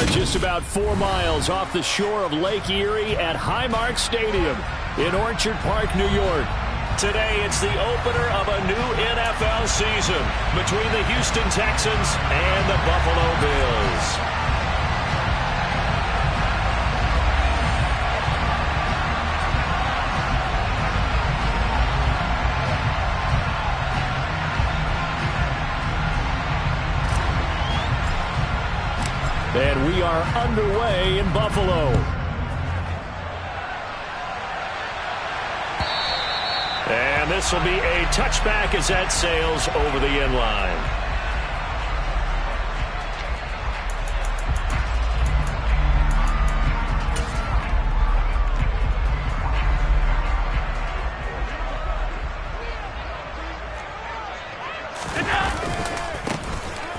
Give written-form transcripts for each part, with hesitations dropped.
are just about 4 miles off the shore of Lake Erie at Highmark Stadium in Orchard Park, New York. Today, it's the opener of a new NFL season between the Houston Texans and the Buffalo Bills. And we are underway in Buffalo. And this will be a touchback as that sails over the end line.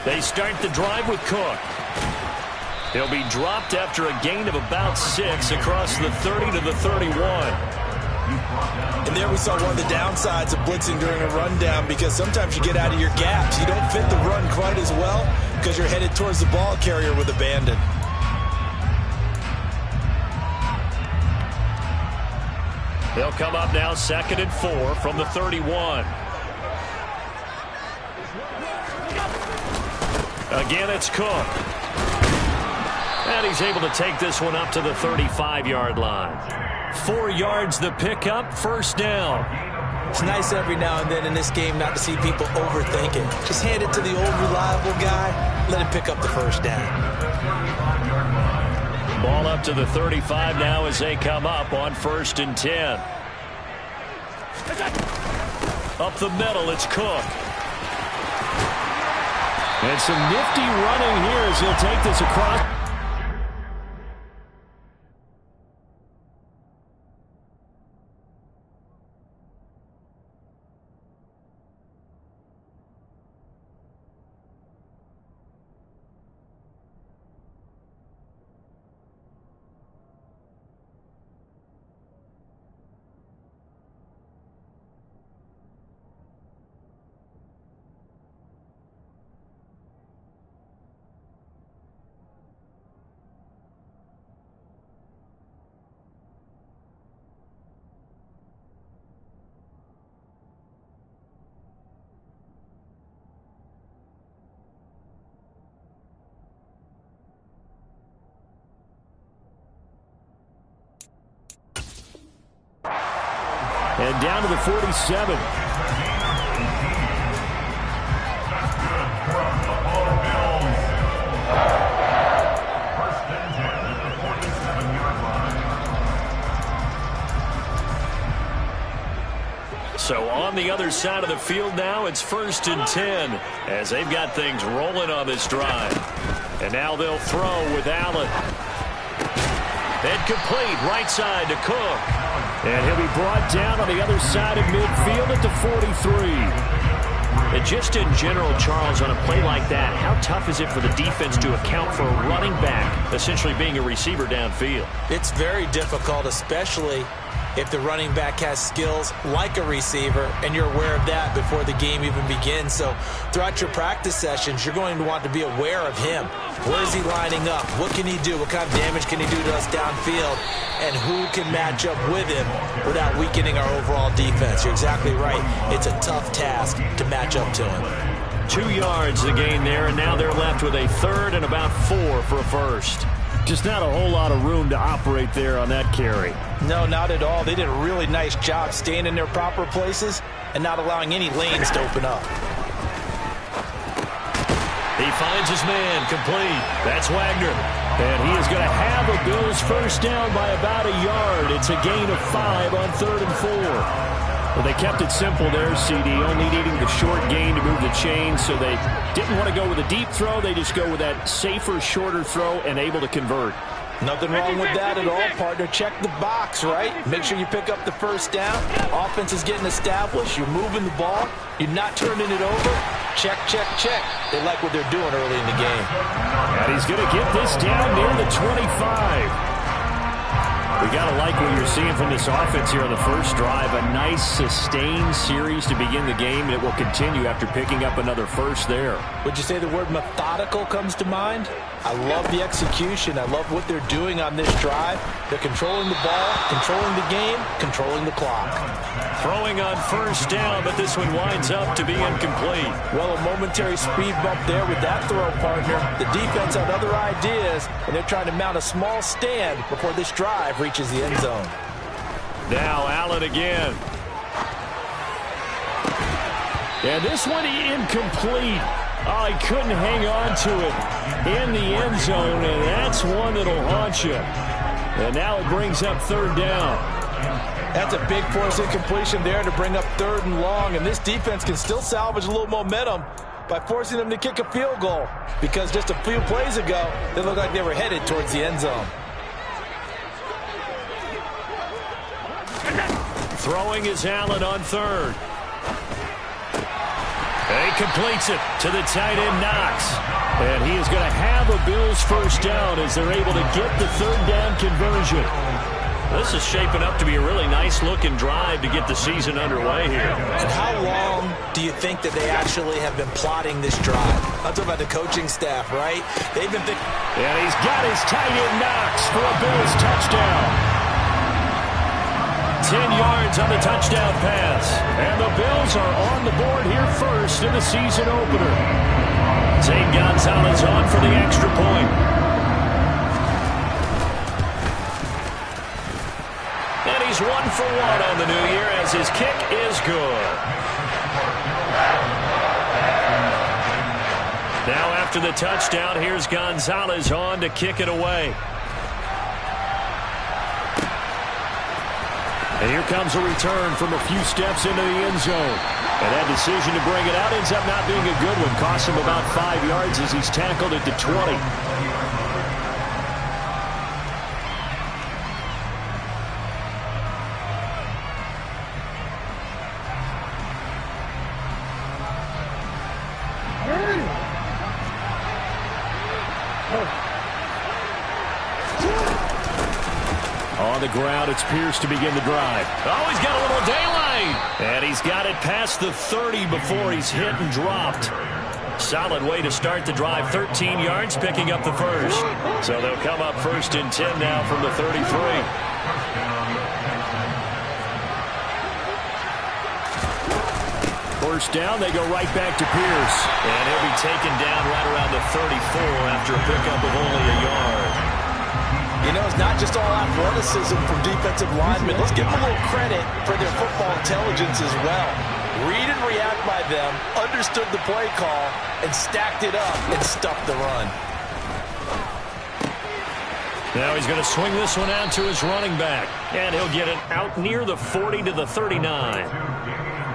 They start the drive with Cook. He'll be dropped after a gain of about 6 across the 30 to the 31. And there we saw one of the downsides of blitzing during a rundown, because sometimes you get out of your gaps. You don't fit the run quite as well because you're headed towards the ball carrier with abandon. They'll come up now 2nd and 4 from the 31. Again, it's Cook. And he's able to take this one up to the 35-yard line. 4 yards the pickup, first down. It's nice every now and then in this game not to see people overthink it. Just hand it to the old reliable guy, let him pick up the first down. Ball up to the 35 now as they come up on 1st and 10. Up the middle, it's Cook. And some nifty running here as he'll take this across. And down to the 47. So on the other side of the field now, it's 1st and 10 as they've got things rolling on this drive. And now they'll throw with Allen. And complete right side to Cook. And he'll be brought down on the other side of midfield at the 43. And just in general, Charles, on a play like that, how tough is it for the defense to account for a running back essentially being a receiver downfield? It's very difficult, especially if the running back has skills like a receiver, and you're aware of that before the game even begins. So throughout your practice sessions, you're going to want to be aware of him. Where is he lining up? What can he do? What kind of damage can he do to us downfield? And who can match up with him without weakening our overall defense? You're exactly right. It's a tough task to match up to him. 2 yards the gain there, and now they're left with a 3rd and about 4 for a first. Just not a whole lot of room to operate there on that carry. No, not at all. They did a really nice job staying in their proper places and not allowing any lanes to open up. He finds his man, complete. That's Wagner. And he is going to have a Bills first down by about a yard. It's a gain of 5 on 3rd and 4. Well, they kept it simple there, CD, only needing the short gain to move the chain, so they didn't want to go with a deep throw. They just go with that safer, shorter throw and able to convert. Nothing wrong with that at all, partner. Check the box, right? Make sure you pick up the first down. Offense is getting established. You're moving the ball. You're not turning it over. Check, check, check. They like what they're doing early in the game. And he's going to get this down near the 25. We got to like what you're seeing from this offense here on the first drive. A nice sustained series to begin the game, and it will continue after picking up another first there. Would you say the word methodical comes to mind? I love the execution. I love what they're doing on this drive. They're controlling the ball, controlling the game, controlling the clock. Throwing on first down, but this one winds up to be incomplete. Well, a momentary speed bump there with that throw, partner. The defense had other ideas, and they're trying to mount a small stand before this drive reaches the end zone. Now Allen again. And this one incomplete. Oh, he couldn't hang on to it in the end zone, and that's one that'll haunt you. And now it brings up third down. That's a big force incompletion there to bring up third and long, and this defense can still salvage a little momentum by forcing them to kick a field goal, because just a few plays ago, they looked like they were headed towards the end zone. Throwing is Allen on third. He completes it to the tight end, Knox. And he is going to have a Bills first down as they're able to get the third down conversion. This is shaping up to be a really nice-looking drive to get the season underway here. And how long do you think that they actually have been plotting this drive? I'm talking about the coaching staff, right? They've been thinking. And he's got his tight end, Knox, for a Bills touchdown. 10 yards on the touchdown pass. And the Bills are on the board here first in the season opener. Zane Gonzalez on for the extra point. And he's 1 for 1 on the new year as his kick is good. Now after the touchdown, here's Gonzalez on to kick it away. And here comes a return from a few steps into the end zone. And that decision to bring it out ends up not being a good one. Costs him about 5 yards as he's tackled at the 20. On the ground, it's Pierce to begin the drive. Oh, he's got a little daylight. And he's got it past the 30 before he's hit and dropped. Solid way to start the drive. 13 yards, picking up the first. So they'll come up first and 10 now from the 33. First down, they go right back to Pierce. And he'll be taken down right around the 34 after a pickup of only a yard. You know, it's not just all athleticism from defensive linemen. Let's give them a little credit for their football intelligence as well. Read and react by them, understood the play call, and stacked it up and stuffed the run. Now he's going to swing this one out to his running back. And he'll get it out near the 40 to the 39.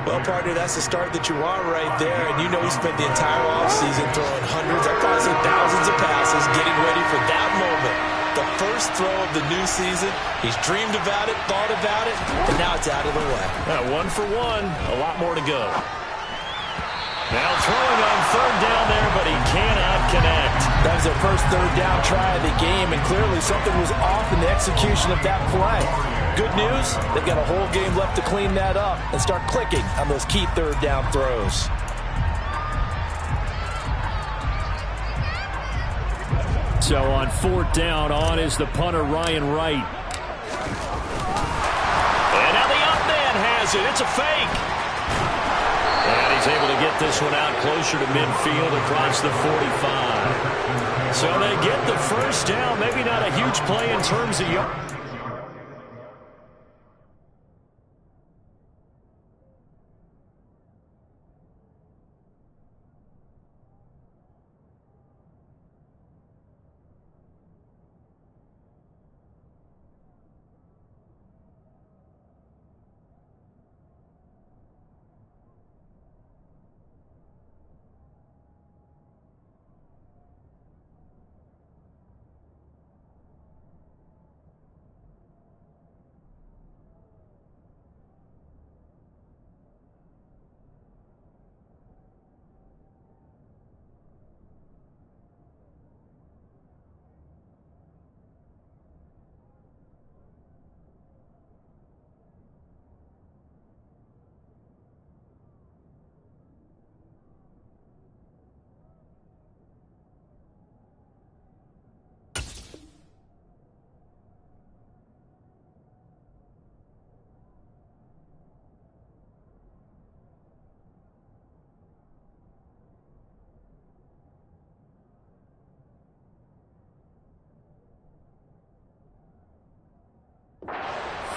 Well, partner, that's the start that you want right there. And you know he spent the entire offseason throwing hundreds, I'd probably say thousands of passes, getting ready for that moment. The first throw of the new season. He's dreamed about it, thought about it, and now it's out of the way. 1 for 1. A lot more to go. Now throwing on third down there, but he cannot connect. That was their first third down try of the game, and clearly something was off in the execution of that play. Good news, they've got a whole game left to clean that up and start clicking on those key third down throws. So on fourth down, on is the punter, Ryan Wright. And now the up man has it. It's a fake. And he's able to get this one out closer to midfield across the 45. So they get the first down. Maybe not a huge play in terms of yards.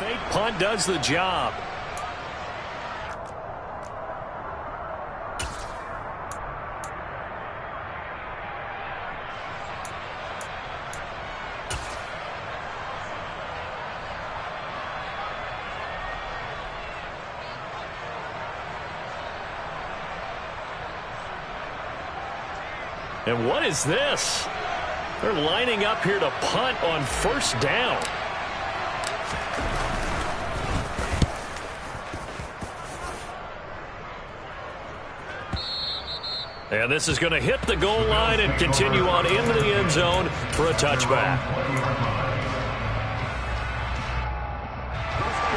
fake punt does the job. And what is this? They're lining up here to punt on first down. And this is going to hit the goal line and continue on into the end zone for a touchback.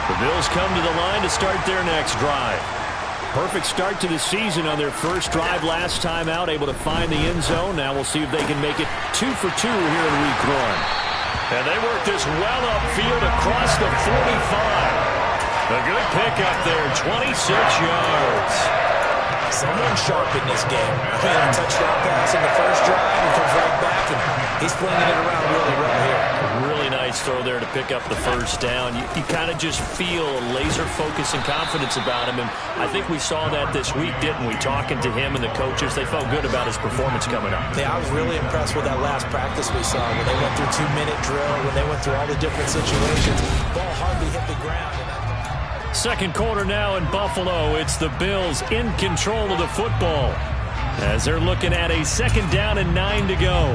The Bills come to the line to start their next drive. Perfect start to the season on their first drive last time out, able to find the end zone. Now we'll see if they can make it 2 for 2 here in week 1. And they work this well upfield across the 45. A good pickup there, 26 yards. Someone sharp in this game. He had a touchdown pass in the first drive and comes right back, and he's flinging it around really well here. Really nice throw there to pick up the first down. You kind of just feel laser focus and confidence about him, and I think we saw that this week, didn't we? Talking to him and the coaches, they felt good about his performance coming up. Yeah, I was really impressed with that last practice we saw when they went through 2-minute drill, when they went through all the different situations. Ball hardly hit the ground. Second quarter now in Buffalo. It's the Bills in control of the football as they're looking at a 2nd down and 9 to go.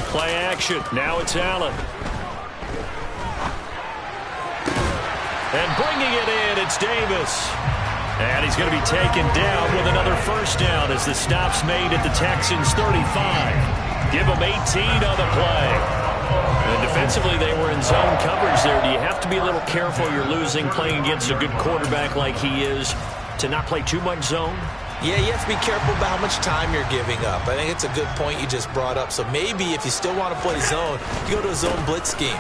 Play action. Now it's Allen. And bringing it in, it's Davis. And he's going to be taken down with another first down as the stop's made at the Texans' 35. Give them 18 on the play. And defensively, they were in zone coverage there. Do you have to be a little careful? You're losing, playing against a good quarterback like he is, to not play too much zone? Yeah, you have to be careful about how much time you're giving up. I think it's a good point you just brought up. So maybe if you still want to play zone, you go to a zone blitz scheme.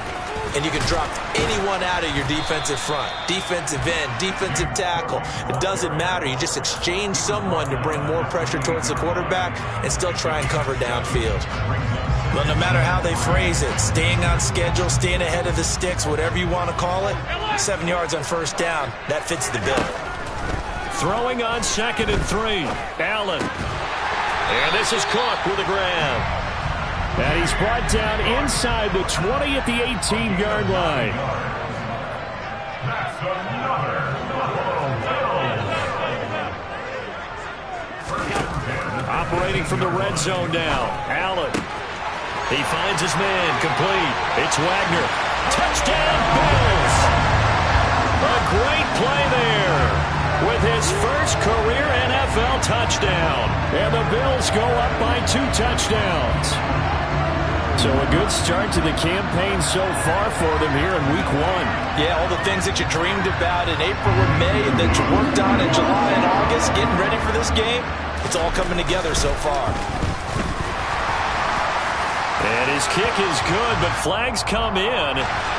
And you can drop anyone out of your defensive front. Defensive end, defensive tackle. It doesn't matter. You just exchange someone to bring more pressure towards the quarterback and still try and cover downfield. But no matter how they phrase it, staying on schedule, staying ahead of the sticks, whatever you want to call it, 7 yards on first down, that fits the bill. Throwing on 2nd and 3. Allen. And this is Cook with a grab. And he's brought down inside the 20 at the 18-yard line. Operating from the red zone now. Allen. He finds his man. Complete. It's Wagner. Touchdown, Bills. A great play there with his first career NFL touchdown. And the Bills go up by 2 touchdowns. So a good start to the campaign so far for them here in week 1. Yeah, all the things that you dreamed about in April and May and that you worked on in July and August, getting ready for this game, it's all coming together so far. And his kick is good, but flags come in.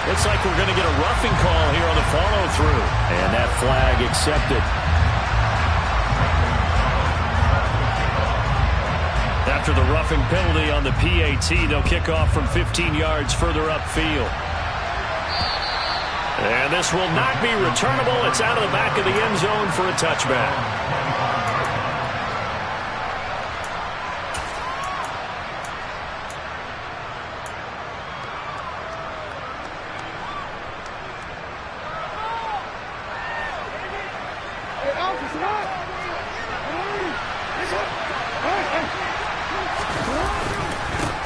Looks like we're going to get a roughing call here on the follow-through. And that flag accepted. After the roughing penalty on the PAT, they'll kick off from 15 yards further upfield. And this will not be returnable. It's out of the back of the end zone for a touchback.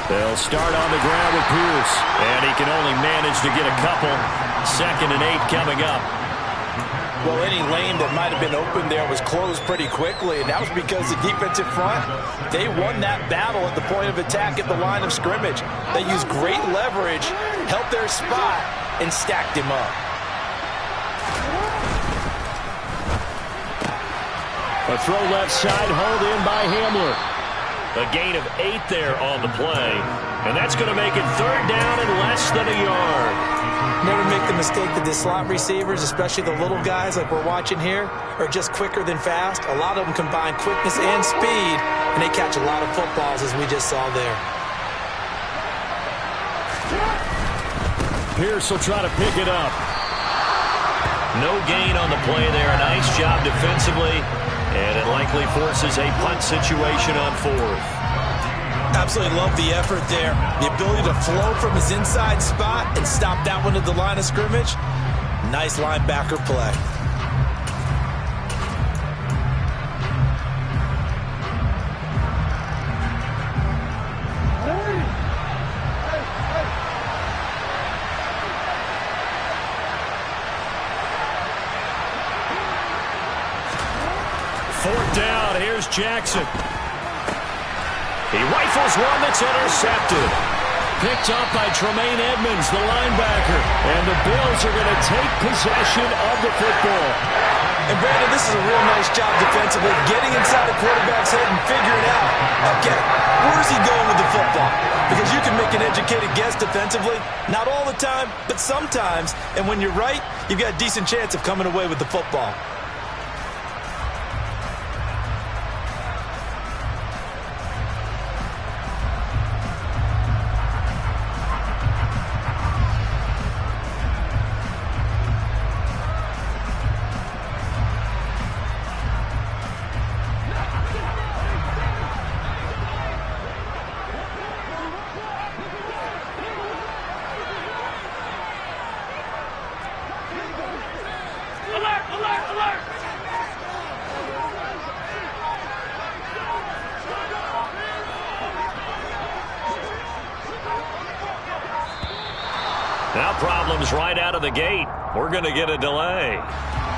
They'll start on the ground with Pierce, and he can only manage to get a couple. 2nd and 8 coming up. Well, any lane that might have been open there was closed pretty quickly, and that was because the defensive front, they won that battle at the point of attack at the line of scrimmage. They used great leverage, held their spot, and stacked him up. A throw left side, hauled in by Hamler. A gain of 8 there on the play. And that's going to make it third down and less than a yard. Never make the mistake that the slot receivers, especially the little guys like we're watching here, are just quicker than fast. A lot of them combine quickness and speed, and they catch a lot of footballs, as we just saw there. Pierce will try to pick it up. No gain on the play there. A nice job defensively, and it likely forces a punt situation on 4th. Absolutely love the effort there. The ability to flow from his inside spot and stop that one at the line of scrimmage. Nice linebacker play. Fourth down. Here's Jackson. He rifles one that's intercepted. Picked up by Tremaine Edmonds, the linebacker. And the Bills are going to take possession of the football. And Brandon, this is a real nice job defensively, getting inside the quarterback's head and figuring out, okay, where's he going with the football? Because you can make an educated guess defensively, not all the time, but sometimes. And when you're right, you've got a decent chance of coming away with the football. Now problems right out of the gate. We're going to get a delay.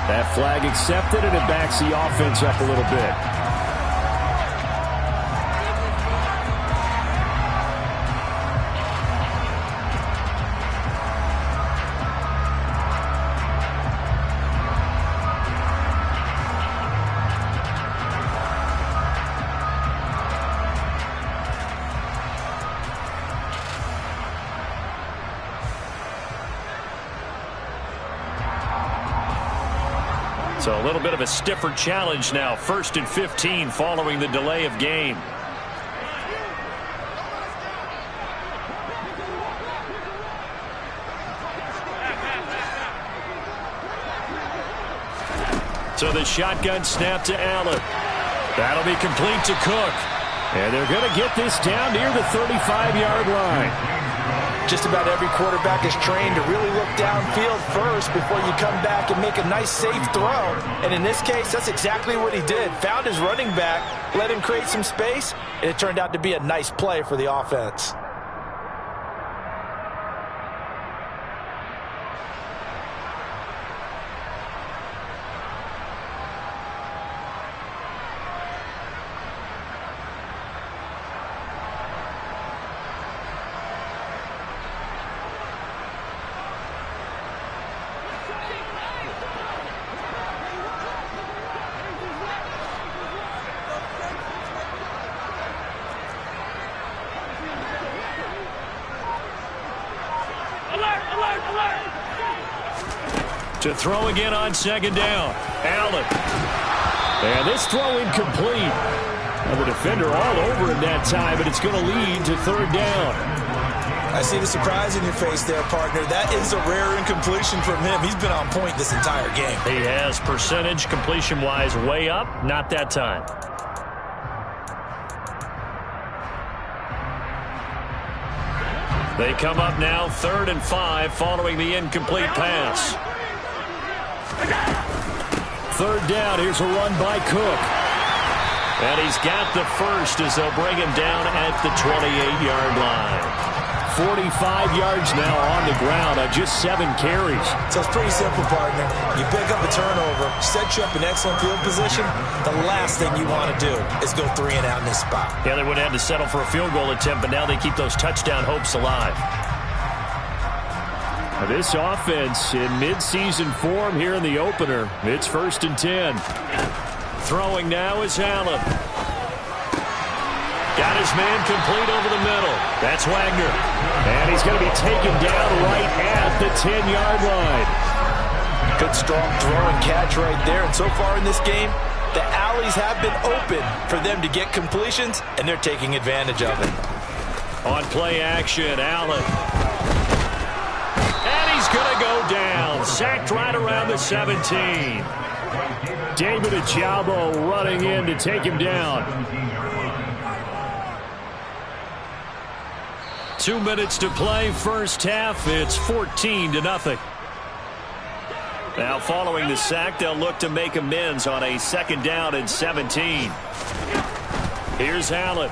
That flag accepted, and it backs the offense up a little bit. So a little bit of a stiffer challenge now. 1st and 15 following the delay of game. So the shotgun snap to Allen. That'll be complete to Cook. And they're going to get this down near the 35-yard line. Just about every quarterback is trained to really look downfield first before you come back and make a nice, safe throw. And in this case, that's exactly what he did. Found his running back, let him create some space, and it turned out to be a nice play for the offense. To throw again on 2nd down. Allen. And this throw incomplete. And the defender all over him that time, but it's going to lead to 3rd down. I see the surprise in your face there, partner. That is a rare incompletion from him. He's been on point this entire game. He has percentage completion-wise way up. Not that time. They come up now 3rd and 5 following the incomplete pass. 3rd down. Here's a run by Cook. And he's got the first as they'll bring him down at the 28-yard line. 45 yards now on the ground on just 7 carries. So it's pretty simple, partner. You pick up a turnover, set you up in excellent field position. The last thing you want to do is go 3 and out in this spot. Yeah, they would have had to settle for a field goal attempt, but now they keep those touchdown hopes alive. This offense in midseason form here in the opener. It's 1st and 10. Throwing now is Allen. Got his man complete over the middle. That's Wagner. And he's going to be taken down right at the 10-yard line. Good strong throw and catch right there. And so far in this game, the alleys have been open for them to get completions, and they're taking advantage of it. On play action, Allen. And he's going to go down. Sacked right around the 17. David Ojabo running in to take him down. 2 minutes to play, first half. It's 14-0. Now following the sack, they'll look to make amends on a 2nd down and 17. Here's Allen.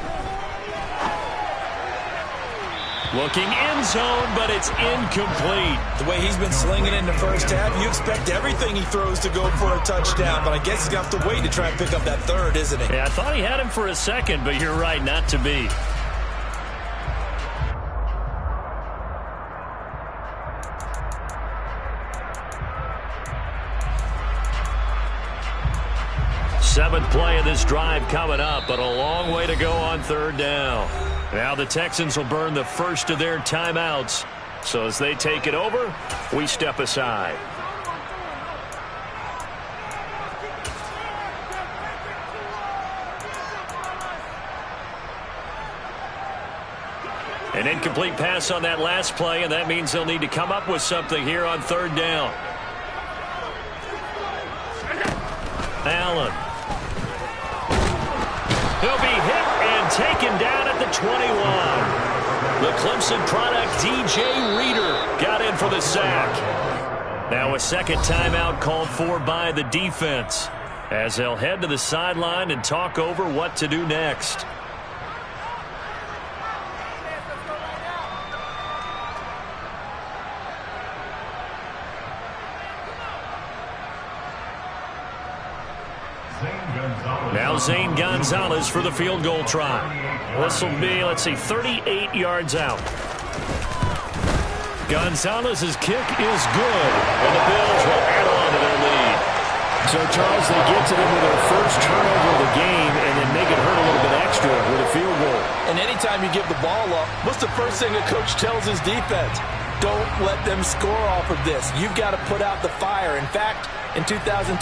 Looking end zone, but it's incomplete. The way he's been slinging in the first half, you expect everything he throws to go for a touchdown, but I guess he's going to have to wait to try and pick up that third, isn't he? Yeah, I thought he had him for a second, but you're right, not to be. Seventh play of this drive coming up, but a long way to go on 3rd down. Now the Texans will burn the first of their timeouts. So as they take it over, we step aside. An incomplete pass on that last play, and that means they'll need to come up with something here on 3rd down. Allen. He'll be hit and taken down at the 21. The Clemson product, DJ Reader, got in for the sack. Now a second timeout called for by the defense as they'll head to the sideline and talk over what to do next. Now Zane Gonzalez for the field goal try. This will be, 38 yards out. Gonzalez's kick is good, and the Bills will add on to their lead. So, Charles, they get to them with their first turnover of the game and then make it hurt a little bit extra with a field goal. And anytime you give the ball up, what's the first thing a coach tells his defense? Don't let them score off of this. You've got to put out the fire. In fact, in 2021,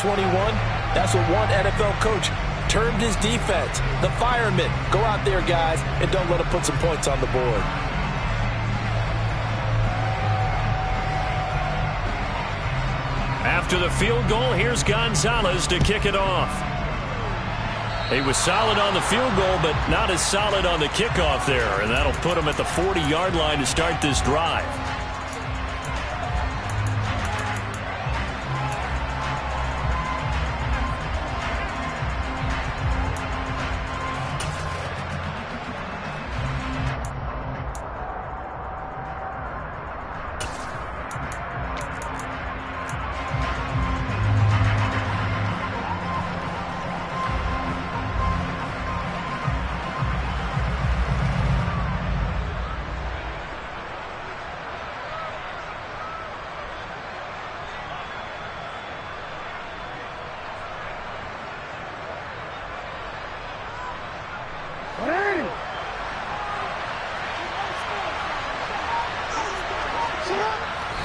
that's what one NFL coach termed his defense, the firemen. Go out there, guys, and don't let them put some points on the board. After the field goal, here's Gonzalez to kick it off. He was solid on the field goal, but not as solid on the kickoff there, and that'll put him at the 40-yard line to start this drive.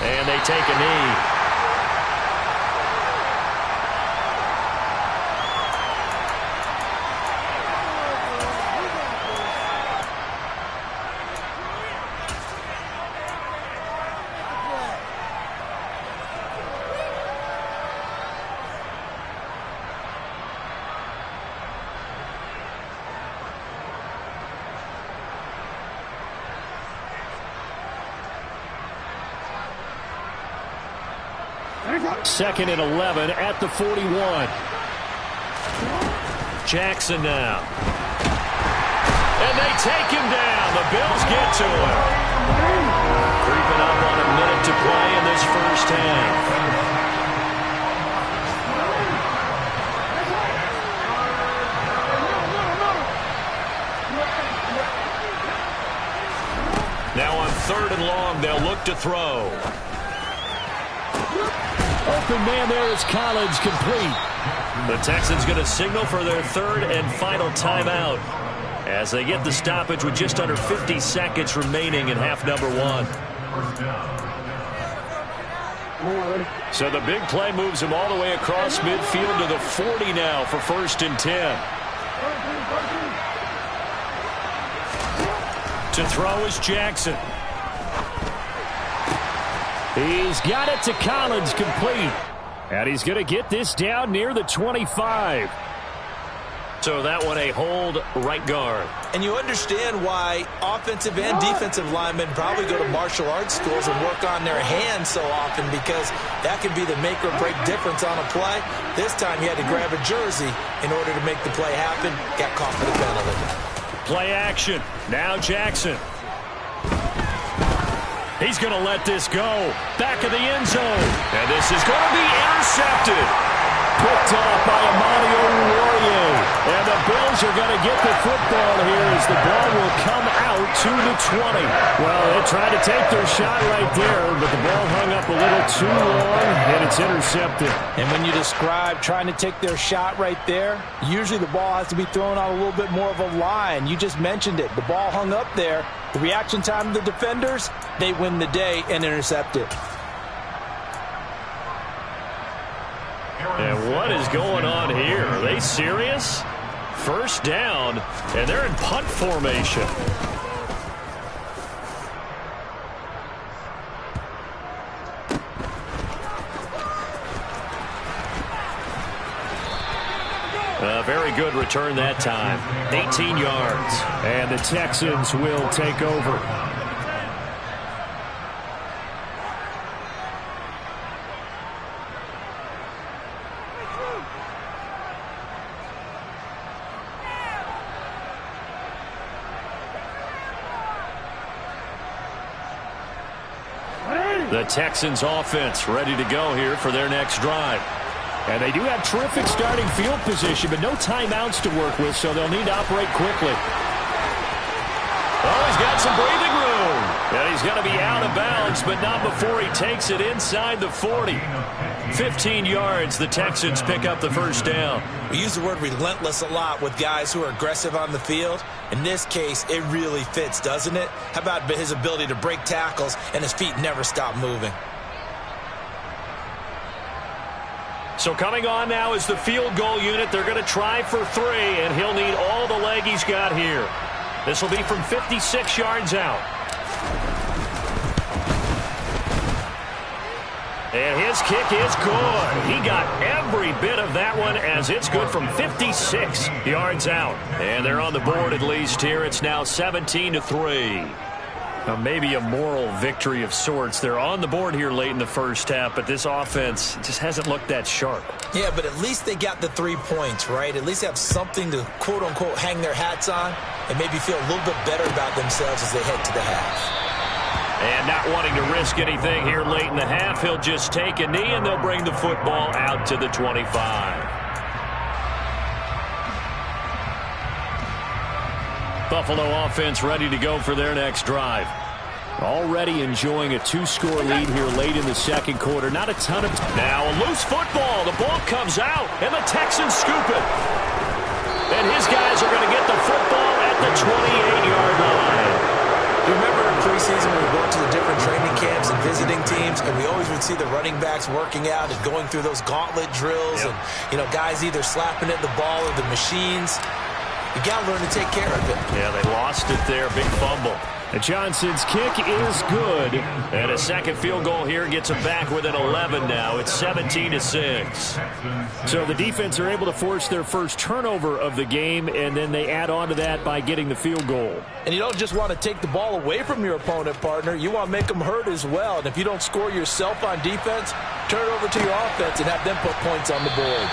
And they take a knee. Second and 11 at the 41. Jackson now. And they take him down. The Bills get to him. Creeping up on a minute to play in this first half. Now on 3rd and long, they'll look to throw. Open man there is Collins, complete. The Texans going to signal for their 3rd and final timeout as they get the stoppage with just under 50 seconds remaining in half number one. So the big play moves him all the way across midfield to the 40 now for 1st and 10. To throw is Jackson. He's got it to Collins, complete. And he's going to get this down near the 25. So that one a hold right guard. And you understand why offensive and defensive linemen probably go to martial arts schools and work on their hands so often, because that can be the make or break difference on a play. This time he had to grab a jersey in order to make the play happen. Got caught for the penalty. Play action. Now Jackson. He's going to let this go. Back of the end zone. And this is going to be intercepted. Picked off by Amani Oruwariye. And the Bills are going to get the football here as the ball will come out to the 20. Well, they tried to take their shot right there, but the ball hung up a little too long, and it's intercepted. And when you describe trying to take their shot right there, usually the ball has to be thrown on a little bit more of a line. You just mentioned it. The ball hung up there. The reaction time of the defenders, they win the day and intercept it. And what is going on here? Are they serious? First down, and they're in punt formation. A very good return that time. 18 yards. And the Texans will take over. The Texans offense ready to go here for their next drive. And they do have terrific starting field position, but no timeouts to work with, so they'll need to operate quickly. Oh, he's got some breathing room. And he's going to be out of bounds, but not before he takes it inside the 40. 15 yards, the Texans pick up the first down. We use the word relentless a lot with guys who are aggressive on the field. In this case, it really fits, doesn't it? How about his ability to break tackles and his feet never stop moving? So coming on now is the field goal unit. They're going to try for 3, and he'll need all the leg he's got here. This will be from 56 yards out. And his kick is good. He got every bit of that one, as it's good from 56 yards out. And they're on the board at least here. It's now 17-3. Now maybe a moral victory of sorts. They're on the board here late in the first half, but this offense just hasn't looked that sharp. Yeah, but at least they got the 3 points, right? At least have something to, quote-unquote, hang their hats on and maybe feel a little bit better about themselves as they head to the half. And not wanting to risk anything here late in the half, he'll just take a knee, and they'll bring the football out to the 25. Buffalo offense ready to go for their next drive. Already enjoying a 2-score lead here late in the second quarter. Not a ton of... Now a loose football. The ball comes out, and the Texans scoop it. And his guys are going to get the football at the 28-yard line. You remember in preseason when we went to the different training camps and visiting teams, and we always would see the running backs working out and going through those gauntlet drills, and, you know, guys either slapping at the ball or the machines. You got to learn to take care of it. Yeah, they lost it there. Big fumble. And Johnson's kick is good. And a second field goal here gets them back within 11 now. It's 17-6. So the defense are able to force their first turnover of the game, and then they add on to that by getting the field goal. And you don't just want to take the ball away from your opponent, partner. You want to make them hurt as well. And if you don't score yourself on defense, turn it over to your offense and have them put points on the board.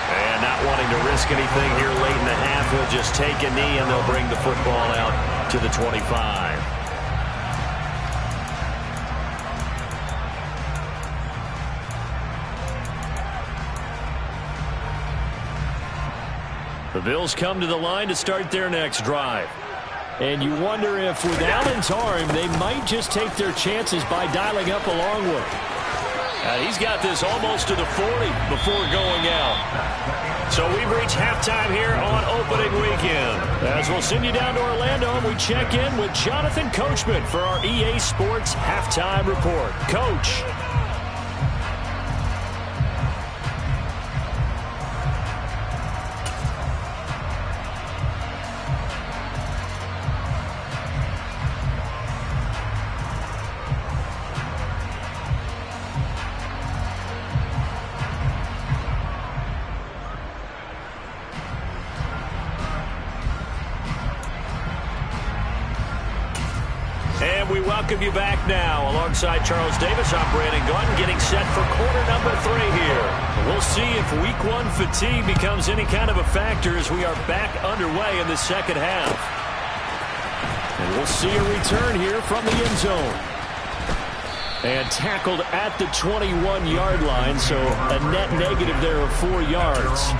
And not wanting to risk anything here late in the half, he'll just take a knee, and they'll bring the football out to the 25. The Bills come to the line to start their next drive. And you wonder if with Allen's arm, they might just take their chances by dialing up a long one. And he's got this almost to the 40 before going out. So we've reached halftime here on opening weekend. As we'll send you down to Orlando, and we check in with Jonathan Coachman for our EA Sports Halftime Report. Coach. And we welcome you back now. Alongside Charles Davis, I'm Brandon Gaudin, getting set for quarter number 3 here. We'll see if week 1 fatigue becomes any kind of a factor as we are back underway in the second half. And we'll see a return here from the end zone. And tackled at the 21-yard line, so a net negative there of 4 yards.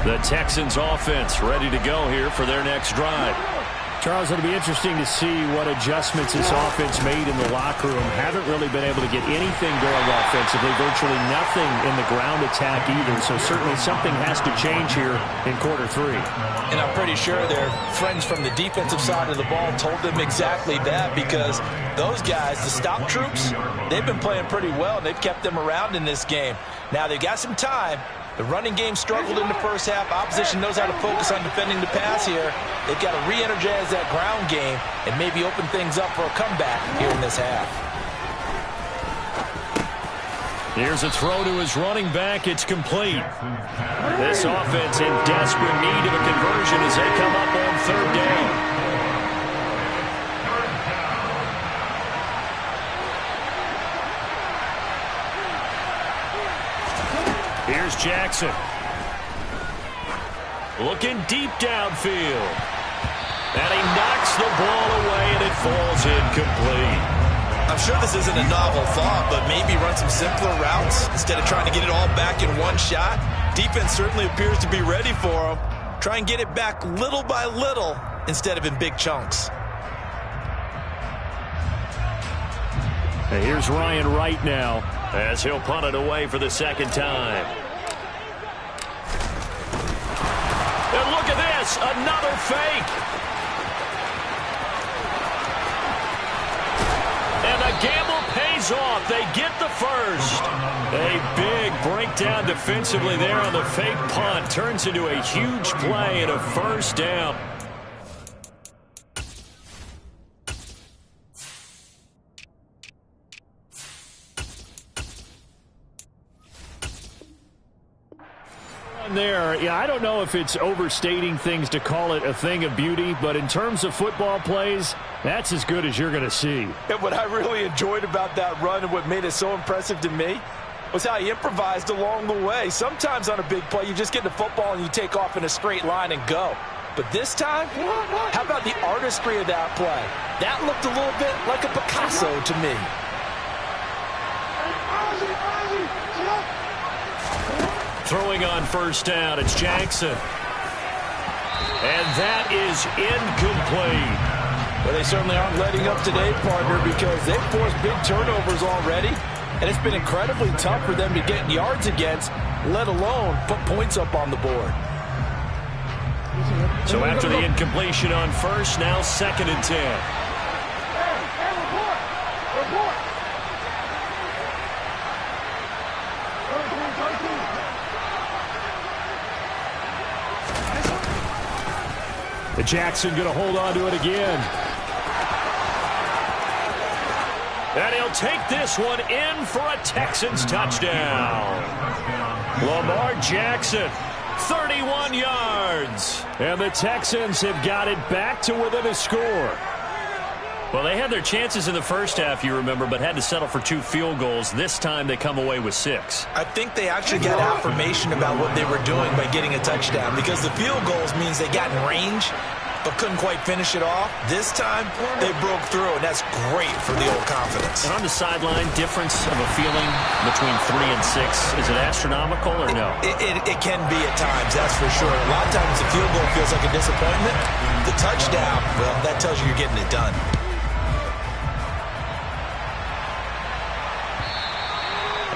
The Texans offense ready to go here for their next drive. Charles, it'll be interesting to see what adjustments this offense made in the locker room. Haven't really been able to get anything going offensively, virtually nothing in the ground attack either. So certainly something has to change here in quarter 3. And I'm pretty sure their friends from the defensive side of the ball told them exactly that, because those guys, the stop troops, they've been playing pretty well, and they've kept them around in this game. Now they've got some time. The running game struggled in the first half. Opposition knows how to focus on defending the pass here. They've got to re-energize that ground game and maybe open things up for a comeback here in this half. Here's a throw to his running back. It's complete. This offense in desperate need of a conversion as they come up on third down. Here's Jackson. Looking deep downfield. And he knocks the ball away, and it falls incomplete. I'm sure this isn't a novel thought, but maybe run some simpler routes instead of trying to get it all back in one shot. Defense certainly appears to be ready for him. Try and get it back little by little instead of in big chunks. And here's Ryan Wright now as he'll punt it away for the second time. And look at this, another fake. And the gamble pays off. They get the first. A big breakdown defensively there on the fake punt. Turns into a huge play and a first down. There, yeah, I don't know if it's overstating things to call it a thing of beauty, but in terms of football plays, that's as good as you're going to see. And what I really enjoyed about that run and what made it so impressive to me was how he improvised along the way. Sometimes on a big play, you just get the football and you take off in a straight line and go. But this time, how about the artistry of that play? That looked a little bit like a Picasso to me. Throwing on first down, it's Jackson. And that is incomplete. Well, they certainly aren't letting up today, partner, because they've forced big turnovers already. And it's been incredibly tough for them to get yards against, let alone put points up on the board. So after the incompletion on first, now 2nd and 10. Jackson going to hold on to it again. And he'll take this one in for a Texans touchdown. Lamar Jackson, 31 yards. And the Texans have got it back to within a score. Well, they had their chances in the first half, you remember, but had to settle for 2 field goals. This time they come away with 6. I think they actually got affirmation about what they were doing by getting a touchdown, because the field goals means they got in range. but couldn't quite finish it off. This time, they broke through, and that's great for the old confidence. And on the sideline, difference of a feeling between 3 and 6, is it astronomical or no? It can be at times, that's for sure. A lot of times the field goal feels like a disappointment. The touchdown, well, that tells you you're getting it done.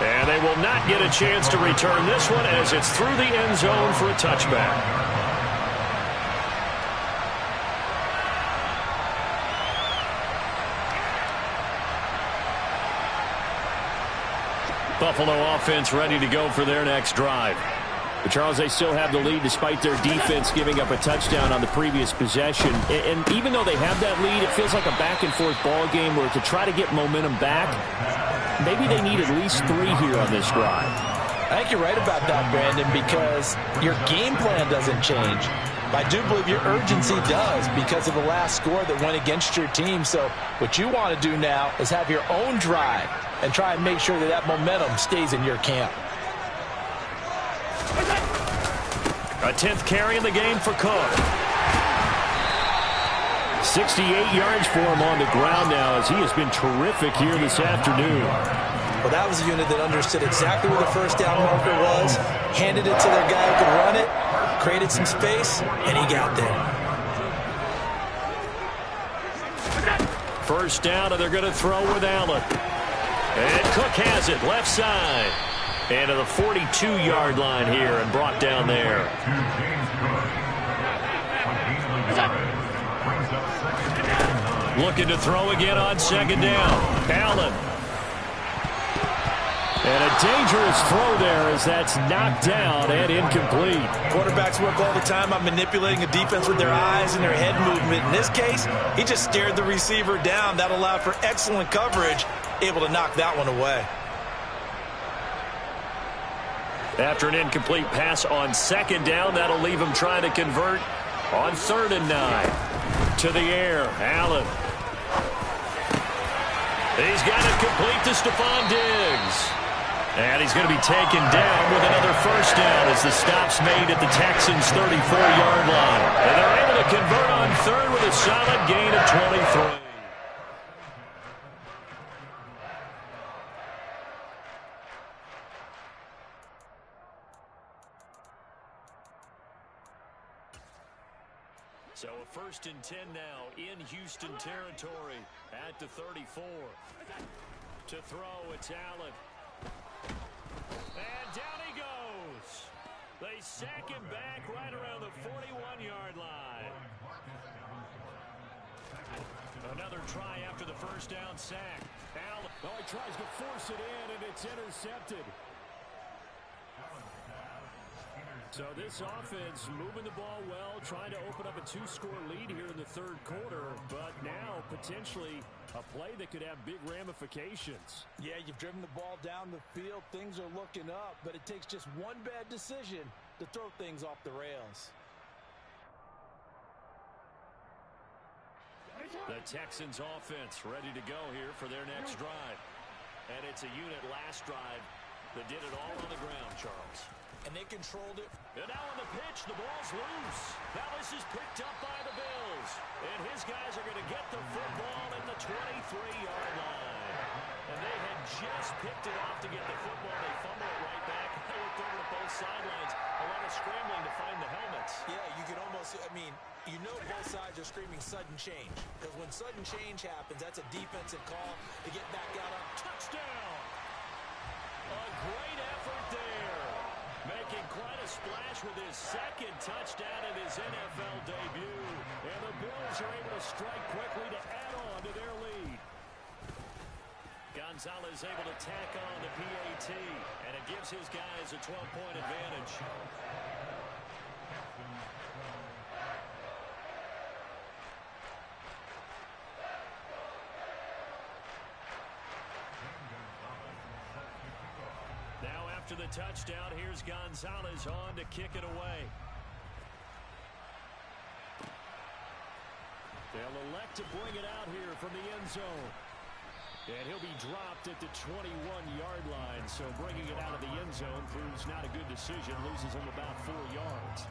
And they will not get a chance to return this one as it's through the end zone for a touchback. Buffalo offense ready to go for their next drive. But Charles, they still have the lead despite their defense giving up a touchdown on the previous possession. And even though they have that lead, it feels like a back-and-forth ball game where to try to get momentum back, maybe they need at least 3 here on this drive. I think you're right about that, Brandon, because your game plan doesn't change. I do believe your urgency does because of the last score that went against your team. So what you want to do now is have your own drive and try and make sure that that momentum stays in your camp. A 10th carry in the game for Cook. 68 yards for him on the ground now as he has been terrific here this afternoon. Well, that was a unit that understood exactly where the first down marker was, handed it to their guy who could run it, created some space, and he got there. First down, and they're going to throw with Allen. And Cook has it, left side. And to the 42-yard line here and brought down there. Looking to throw again on second down. Allen. And a dangerous throw there as that's knocked down and incomplete. Quarterbacks work all the time on manipulating a defense with their eyes and their head movement. In this case, he just stared the receiver down. That allowed for excellent coverage, able to knock that one away. After an incomplete pass on second down, that'll leave him trying to convert on 3rd and 9. To the air, Allen. He's got it complete to Stephon Diggs. And he's going to be taken down with another first down as the stop's made at the Texans' 34-yard line. And they're able to convert on 3rd with a solid gain of 23. So a 1st and 10 now in Houston territory at the 34. To throw, it's Allen. And down he goes. They sack him back right around the 41-yard line. Another try after the first down sack. Allen. Oh, he tries to force it in, and it's intercepted. So this offense moving the ball well, trying to open up a 2-score lead here in the 3rd quarter, but now potentially a play that could have big ramifications. Yeah, you've driven the ball down the field. Things are looking up, but it takes just one bad decision to throw things off the rails. The Texans offense ready to go here for their next drive. And it's a unit last drive that did it all on the ground, Charles. And they controlled it. And now on the pitch, the ball's loose. Now this is picked up by the Bills. And his guys are going to get the football at the 23-yard line. And they had just picked it off to get the football. They fumble it right back. They looked over to both sidelines. A lot of scrambling to find the helmets. Yeah, you can almost, you know both sides are screaming sudden change. Because when sudden change happens, that's a defensive call to get back out on touchdown. A great effort there. Making quite a splash with his 2nd touchdown in his NFL debut. And the Bills are able to strike quickly to add on to their lead. Gonzalez able to tack on the PAT. And it gives his guys a 12-point advantage. After the touchdown, here's Gonzalez on to kick it away. They'll elect to bring it out here from the end zone. And he'll be dropped at the 21-yard line. So bringing it out of the end zone proves not a good decision. Loses him about 4 yards.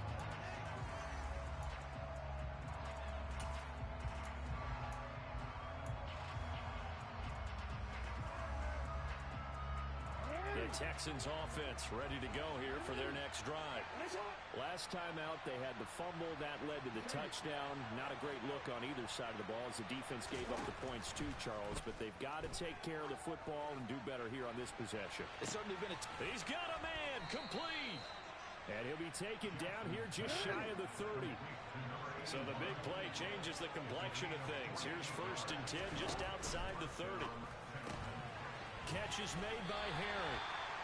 Texans offense ready to go here for their next drive. Last time out, they had the fumble. That led to the touchdown. Not a great look on either side of the ball as the defense gave up the points too, Charles. But they've got to take care of the football and do better here on this possession. It's certainly been He's got a man complete. And he'll be taken down here just shy of the 30. So the big play changes the complexion of things. Here's 1st and 10 just outside the 30. Catch is made by Herring.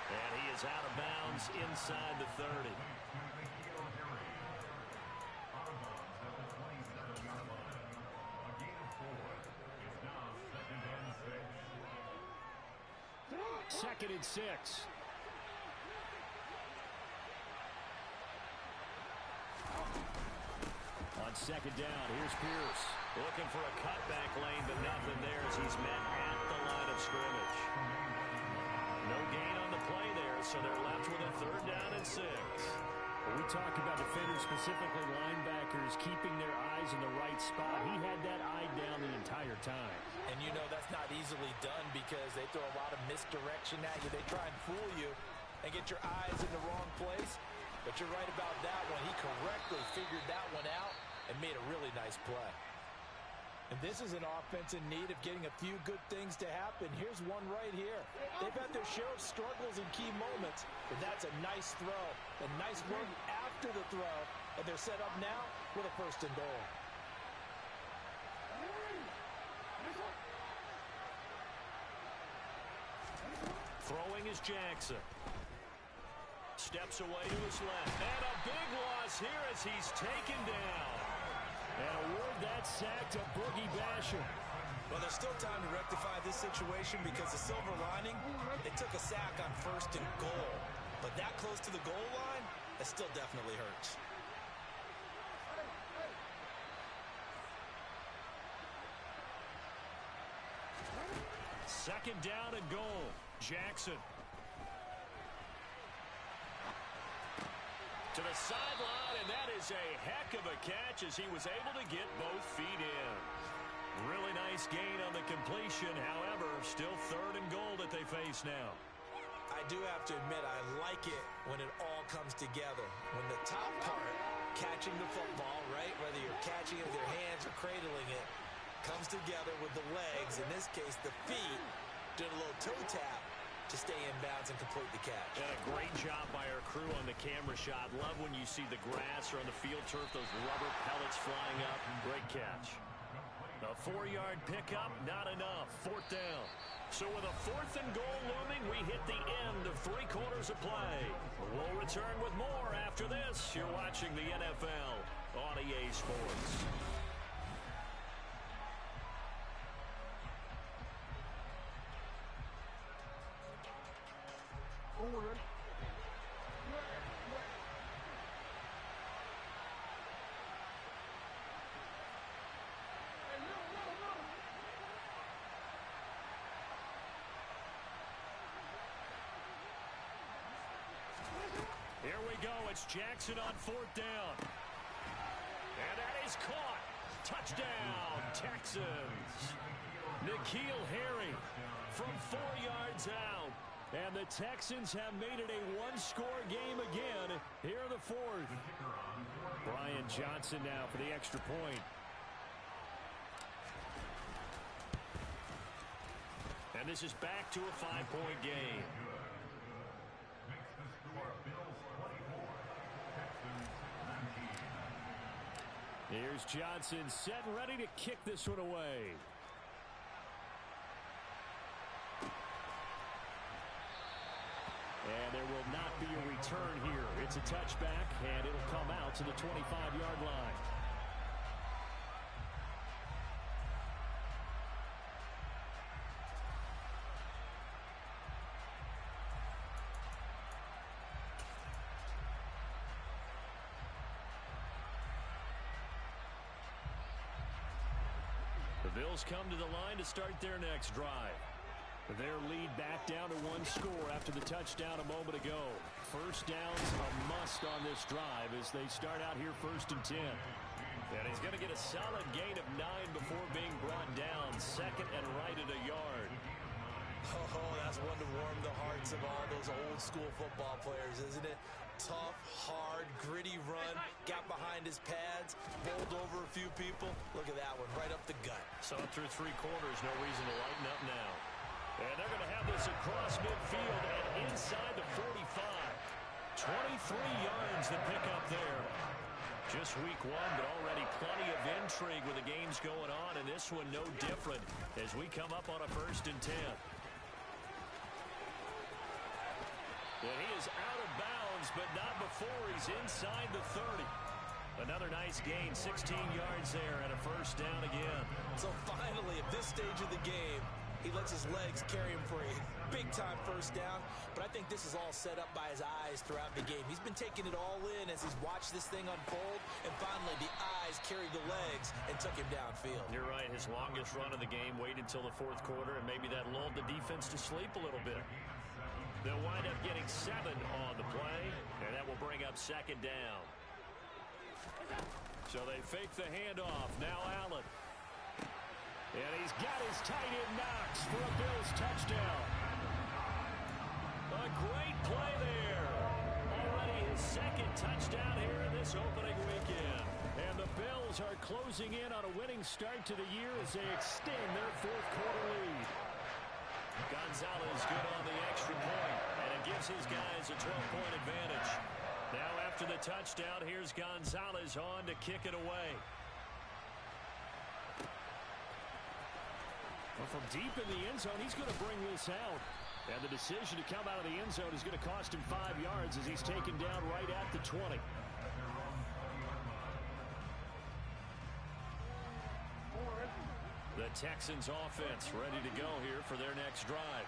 And he is out of bounds inside the 30. Second and 6. On second down, here's Pierce. Looking for a cutback lane, but nothing there as he's met at the line of scrimmage. No gain on the play there, so they're left with a 3rd down and 6. We talk about defenders, specifically linebackers, keeping their eyes in the right spot. He had that eye down the entire time. And you know that's not easily done because they throw a lot of misdirection at you. They try and fool you and get your eyes in the wrong place. But you're right about that one. He correctly figured that one out and made a really nice play. And this is an offense in need of getting a few good things to happen. Here's one right here. They've had their share of struggles in key moments, but that's a nice throw. A nice work after the throw, and they're set up now with a 1st and goal. Throwing is Jackson. Steps away to his left. And a big loss here as he's taken down. And award that sack to Boogie Basham. Well, there's still time to rectify this situation because the silver lining, they took a sack on 1st and goal. But that close to the goal line, that still definitely hurts. Second down and goal. Jackson. To the sideline, and that is a heck of a catch as he was able to get both feet in. Really nice gain on the completion. However, still 3rd and goal that they face now. I do have to admit, I like it when it all comes together. When the top part, catching the football, right, whether you're catching it with your hands or cradling it, comes together with the legs, in this case the feet, doing a little toe tap to stay in bounds and complete the catch. And a great job by our crew on the camera shot. Love when you see the grass or on the field turf, those rubber pellets flying up. Great catch. A 4-yard pickup, not enough. 4th down. So with a 4th and goal looming, we hit the end of 3 quarters of play. We'll return with more after this. You're watching the NFL on EA Sports. Forward. Here we go. It's Jackson on 4th down. And that is caught. Touchdown, Texans. N'Keal Harry from 4 yards out. And the Texans have made it a 1-score game again here in the 4th. Brian Johnson now for the extra point. And this is back to a 5-point game. Makes the score Bills 24, Texans 19. Here's Johnson set and ready to kick this one away. And there will not be a return here. It's a touchback, and it'll come out to the 25-yard line. The Bills come to the line to start their next drive. Their lead back down to 1 score after the touchdown a moment ago. First down's a must on this drive as they start out here 1st and 10. And he's going to get a solid gain of 9 before being brought down. 2nd and right at a yard. Oh, that's one to warm the hearts of all those old school football players, isn't it? Tough, hard, gritty run, got behind his pads, bowled over a few people. Look at that one, right up the gut. So through 3 quarters, no reason to lighten up now. And they're going to have this across midfield and inside the 45. 23 yards to pick up there. Just week 1, but already plenty of intrigue with the games going on, and this one no different as we come up on a 1st and 10. And he is out of bounds, but not before he's inside the 30. Another nice gain, 16 yards there, and a 1st down again. So finally, at this stage of the game, he lets his legs carry him for a big-time 1st down. But I think this is all set up by his eyes throughout the game. He's been taking it all in as he's watched this thing unfold. And finally, the eyes carried the legs and took him downfield. You're right. His longest run of the game waited until the 4th quarter, and maybe that lulled the defense to sleep a little bit. They'll wind up getting 7 on the play, and that will bring up 2nd down. So they fake the handoff. Now Allen. And he's got his tight end Knox for a Bills touchdown. A great play there. Already his 2nd touchdown here in this opening weekend. And the Bills are closing in on a winning start to the year as they extend their 4th quarter lead. Gonzalez good on the extra point, and it gives his guys a 12-point advantage. Now after the touchdown, here's Gonzalez on to kick it away. Well, from deep in the end zone, he's going to bring this out. And the decision to come out of the end zone is going to cost him 5 yards as he's taken down right at the 20. The Texans offense ready to go here for their next drive.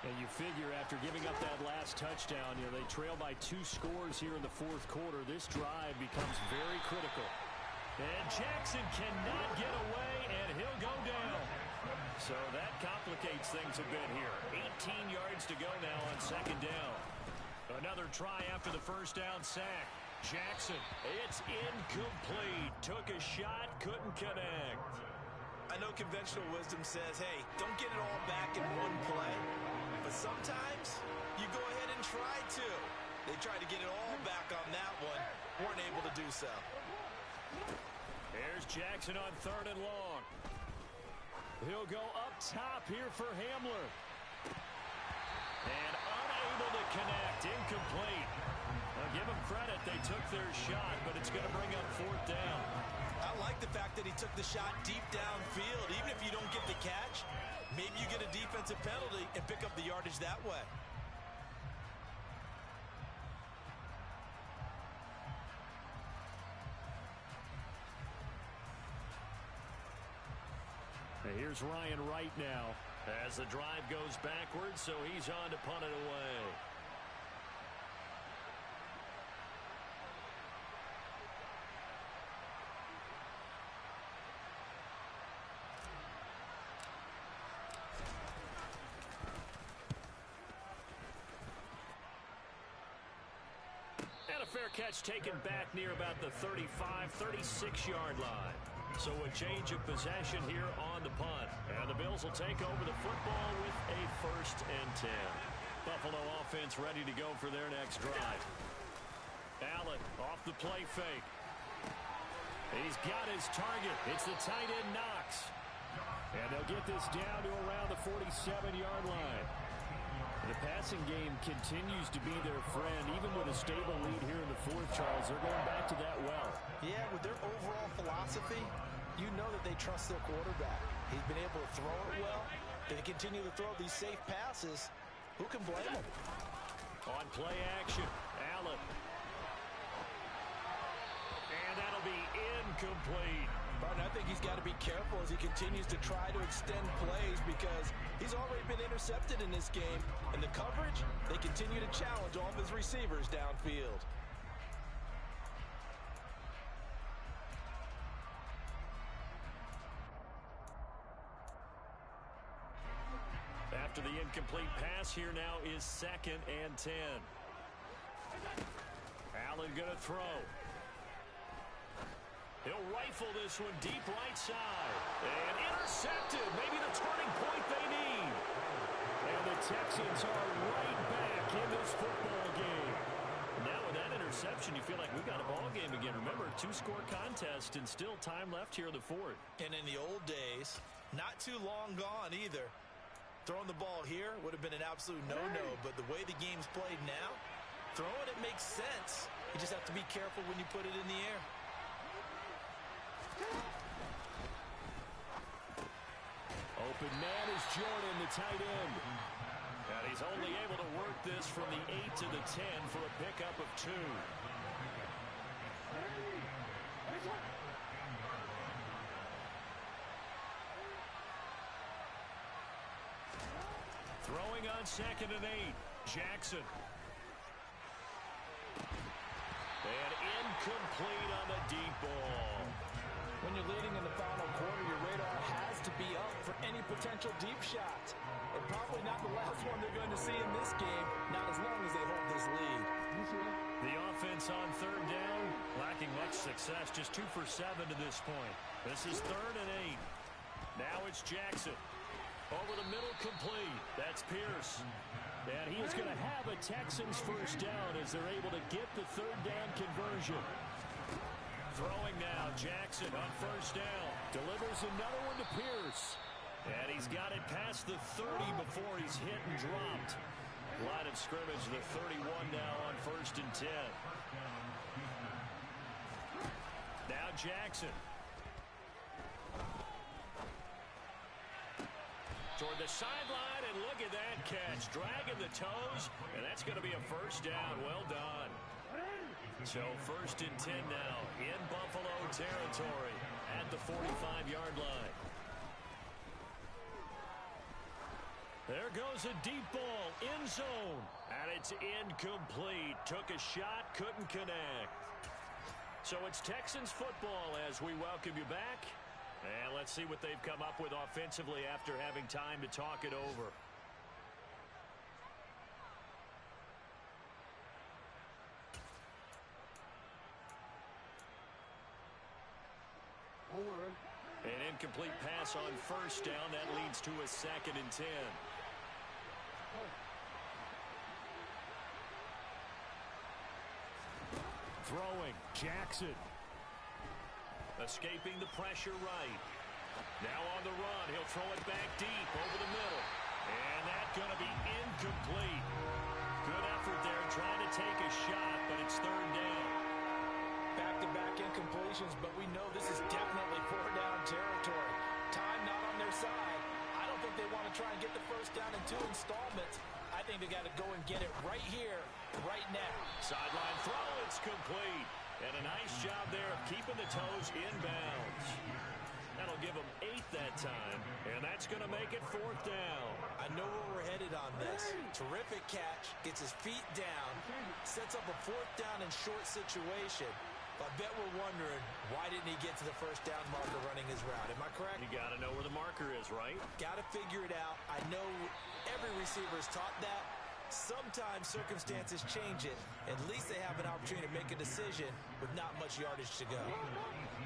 And you figure after giving up that last touchdown, they trail by 2 scores here in the 4th quarter. This drive becomes very critical. And Jackson cannot get away, and he'll go down. So that complicates things a bit here. 18 yards to go now on 2nd down. Another try after the 1st down sack. Jackson, it's incomplete. Took a shot, couldn't connect. I know conventional wisdom says, hey, don't get it all back in one play. But sometimes you go ahead and try to. They tried to get it all back on that one. Weren't able to do so. There's Jackson on 3rd and long. He'll go up top here for Hamler. And unable to connect. Incomplete. I'll give them credit. They took their shot, but it's going to bring up 4th down. I like the fact that he took the shot deep downfield. Even if you don't get the catch, maybe you get a defensive penalty and pick up the yardage that way. Here's Ryan Wright now as the drive goes backwards, so he's on to punt it away. And a fair catch taken back near about the 35, 36-yard line. So a change of possession here on the punt. And the Bills will take over the football with a 1st and 10. Buffalo offense ready to go for their next drive. Allen off the play fake. He's got his target. It's the tight end Knox. And they'll get this down to around the 47-yard line. The passing game continues to be their friend. Even with a stable lead here in the 4th, Charles, they're going back to that well. Yeah, with their overall philosophy, you know that they trust their quarterback. He's been able to throw it well. They continue to throw these safe passes. Who can blame them? On play action, Allen. And that'll be incomplete. Martin, I think he's got to be careful as he continues to try to extend plays because he's already been intercepted in this game. And the coverage, they continue to challenge all of his receivers downfield. After the incomplete pass, here now is 2nd and 10. Allen going to throw. He'll rifle this one deep right side. And intercepted. Maybe the turning point they need. Texans are right back in this football game. Now with that interception, you feel like we got a ball game again. Remember, 2-score contest and still time left here in the fourth. And in the old days, not too long gone either, throwing the ball here would have been an absolute no-no. But the way the game's played now, throwing it makes sense. You just have to be careful when you put it in the air. Open man is Jordan, the tight end. And he's only able to work this from the 8 to the 10 for a pickup of 2. Throwing on 2nd and 8. Jackson. And incomplete on the deep ball. When you're leading in the final quarter, your radar has to be up for any potential deep shots. And probably not the last one they're going to see in this game, not as long as they hold this lead. The offense on 3rd down, lacking much success, just 2 for 7 to this point. This is 3rd and 8. Now it's Jackson. Over the middle, complete. That's Pierce. And he is going to have a Texans first down as they're able to get the 3rd down conversion. Throwing now, Jackson on 1st down. Delivers another one to Pierce. And he's got it past the 30 before he's hit and dropped. Line of scrimmage, the 31 now on 1st and 10. Now Jackson. Toward the sideline, and look at that catch. Dragging the toes, and that's going to be a first down. Well done. So 1st and 10 now in Buffalo territory at the 45-yard line. There goes a deep ball, end zone, and it's incomplete. Took a shot, couldn't connect. So it's Texans football as we welcome you back. And let's see what they've come up with offensively after having time to talk it over. An incomplete pass on 1st down. That leads to a 2nd and 10. Throwing, Jackson. Escaping the pressure right. Now on the run. He'll throw it back deep over the middle. And that's going to be incomplete. Good effort there trying to take a shot, but it's 3rd down. Back-to-back incompletions, but we know this is definitely 4th down territory. Time not on their side. I don't think they want to try and get the first down in 2 installments. I think they got to go and get it right here, right now. Sideline throw, it's complete. And a nice job there of keeping the toes inbounds. That'll give them 8 that time, and that's going to make it 4th down. I know where we're headed on this. Terrific catch, gets his feet down, sets up a 4th down and short situation. But I bet we're wondering, why didn't he get to the first down marker running his route? Am I correct? You got to know where the marker is, right? Got to figure it out. I know every receiver is taught that. Sometimes circumstances change it. At least they have an opportunity to make a decision with not much yardage to go.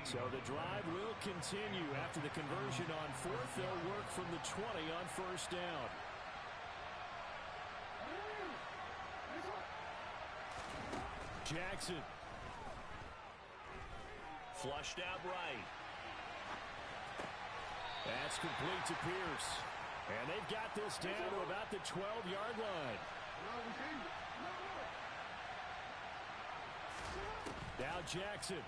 So the drive will continue. After the conversion on 4th, they'll work from the 20 on 1st down. Jackson. Flushed out right. That's complete to Pierce. And they've got this down to about the 12-yard line. Now Jackson.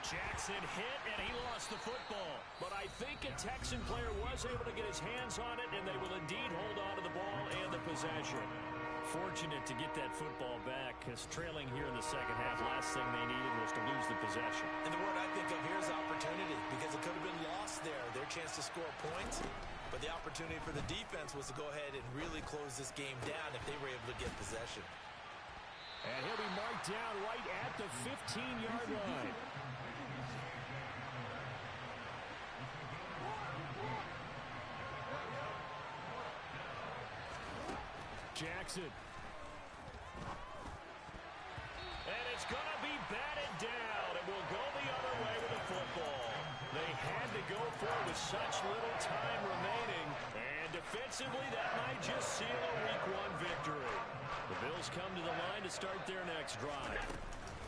Jackson hit, and he lost the football. But I think a Texan player was able to get his hands on it, and they will indeed hold on to the ball and the possession. Fortunate to get that football back, because trailing here in the second half, last thing they needed was to lose the possession. And the word I think of here is opportunity, because it could have been lost there, their chance to score points. But the opportunity for the defense was to go ahead and really close this game down if they were able to get possession. And he'll be marked down right at the 15-yard line. Jackson. And it's going to be batted down, and will go the other way with the football. They had to go for it with such little time remaining. defensively, that might just seal a Week 1 victory. The Bills come to the line to start their next drive.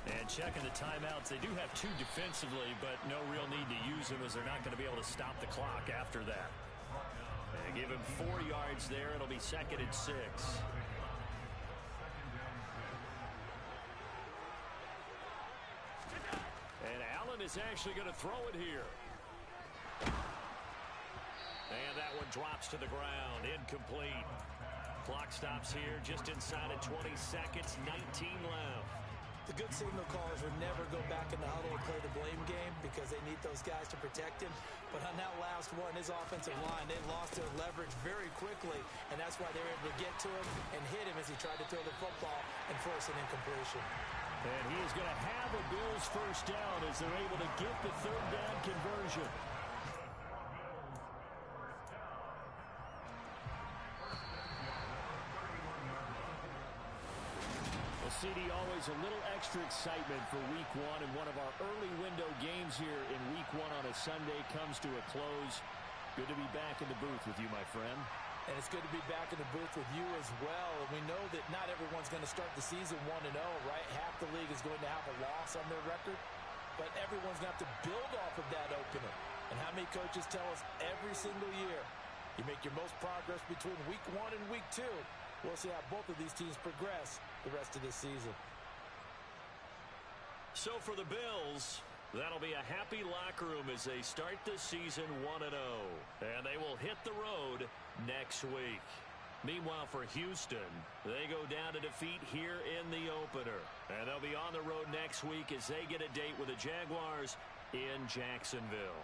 And checking the timeouts, they do have 2 defensively, but no real need to use them as they're not going to be able to stop the clock after that. And give him 4 yards there. It'll be 2nd and 6. And Allen is actually going to throw it here. And that one drops to the ground. Incomplete. Clock stops here just inside of 20 seconds. 19 left. The good signal callers would never go back in the huddle and play the blame game because they need those guys to protect him. But on that last one, his offensive line, they lost their leverage very quickly, and that's why they were able to get to him and hit him as he tried to throw the football and force an incompletion. And he is going to have a Bills first down as they're able to get the 3rd down conversion. CD, always a little extra excitement for Week 1, and one of our early window games here in Week 1 on a Sunday comes to a close. Good to be back in the booth with you, my friend. And it's good to be back in the booth with you as well. And we know that not everyone's going to start the season 1-0, right? Half the league is going to have a loss on their record, but everyone's going to have to build off of that opener. And how many coaches tell us every single year, you make your most progress between Week 1 and Week 2. We'll see how both of these teams progress the rest of this season. So for the Bills, that'll be a happy locker room as they start the season 1-0. And they will hit the road next week. Meanwhile, for Houston, they go down to defeat here in the opener. And they'll be on the road next week as they get a date with the Jaguars in Jacksonville.